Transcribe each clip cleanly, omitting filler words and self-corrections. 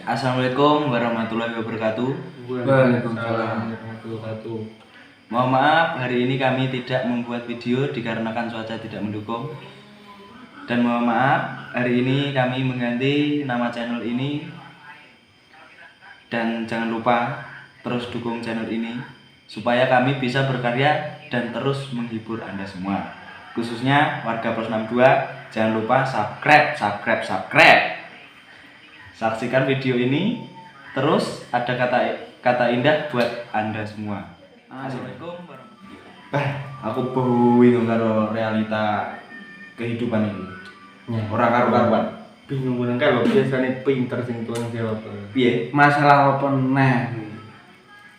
Assalamualaikum warahmatullahi wabarakatuh. Waalaikumsalam warahmatullahi wabarakatuh. Mohon maaf, hari ini kami tidak membuat video dikarenakan cuaca tidak mendukung. Dan mohon maaf, hari ini kami mengganti nama channel ini. Dan jangan lupa terus dukung channel ini supaya kami bisa berkarya dan terus menghibur Anda semua. Khususnya warga Pos 62, jangan lupa subscribe. Saksikan video ini, terus ada kata indah buat Anda semua. Assalamualaikum warahmatullahi wabarakatuh. Aku bingung karo realita kehidupan ini. Orang karuan. Bingung bener kan lo biasanya pinter sing tuang jawab. Piye? Masalah apa nah?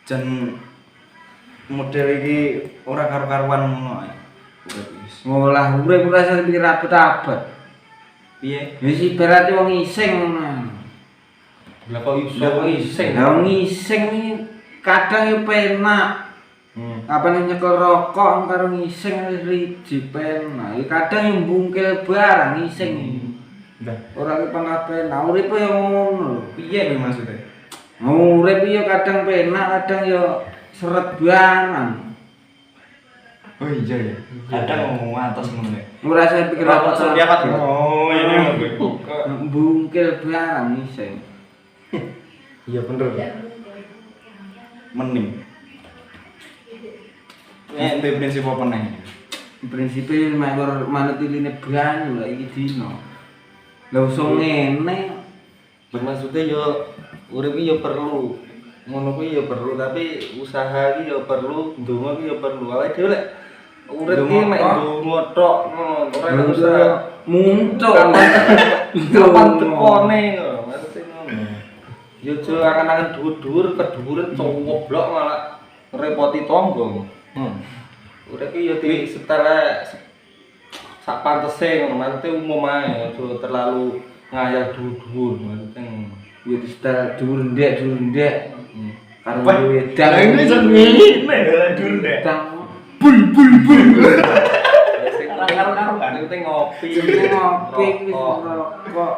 Jan model iki ora karu-karuan ngono ae. Ngolah urip ora usah pikir abet-abet. Piye? Wis ibarat wong iseng ngono. Lah kok iseng? Lah wong iseng iki kadang yo penak. Apa nih nyekel rokok karo ngising riji penak. Kadang yo mbungkil barang iseng. Ora ki pangapen, urip yo ngono. Piye kuwi maksudnya? Urip yo kadang penak, kadang yo seret banget. Oh iya ya. Kadang ngomong atas ngono ya. Ora usah pikir apa-apa. Oh, ini Mbungkil barang iseng. iya bener. Mening. Nek prinsip apa neh? Prinsipe mek manut iline banyu lah iki dino. Lah usah ngene. Maksudnya yo urip iki yo perlu. Ngono kuwi yo perlu, tapi usaha iki yo perlu, ndonga iki yo perlu. Awake dhewe lek urip iki mek ndonga tok ngono, ora usah muncul. kapan tekone ngono. Maksudnya ngono. Yo aja angan-angan dhuwur-dhuwur, kedhuwuran cowoblok malah repoti tangga. Urip iki yo setara sak pantese ngono, maksudnya umum ae, aja terlalu ngayal dhuwur-dhuwur, maksudnya ngono. Ya setelah dhuwur ndek. Karo duwe Lah ini jan ngene dur ndek. bul. Karu-karuan. Penting ngopi. Ngopi wis rokok.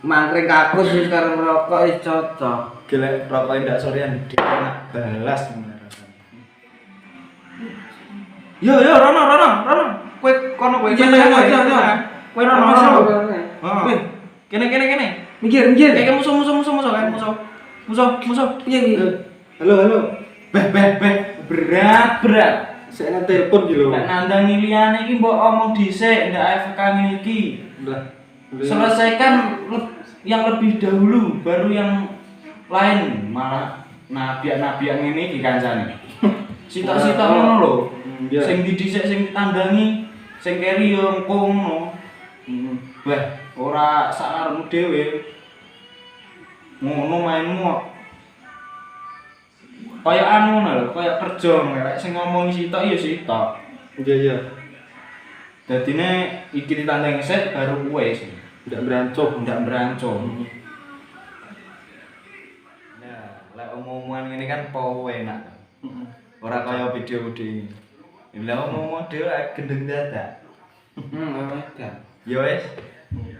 Mangkring kakus wis karo ngerokok wis cocok. Gelek rokok ndak sorean enak balas. Yo Rono. Kowe kono kowe. Kowe Rono. Heeh. Kene. Mikir. Kayak musuh. Piye iki? Halo. Beh. Berat. Saya nang telepon iki lho. Nek nandangi liyane iki mbok omong dhisik, ndak AFK ngene iki. Selesaikan yang lebih dahulu, baru yang lain. Malah nabiak ngene iki kancane. Sitok-sitok ngono lho. Sing didhisik sing ditandangi, sing keri yo engko ngono. Wah, ora sak karepmu dhewe. Ngono mainmu kok. Kaya anu ngono lho, kaya kerja ngelek sing ngomongi sitok ya sitok. Iya. Dadine iki ditandang sik baru kuwe sih. Ndak berancok. Nah, lek omongan ngene kan powe enak. Ora kaya video-video ini. Lah omong dhewe gendeng dadak. Ya wis.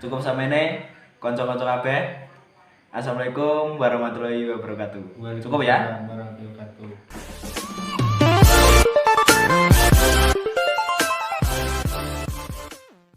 Cukup samene kanca-kanca kabeh. Assalamualaikum warahmatullahi wabarakatuh. Cukup ya?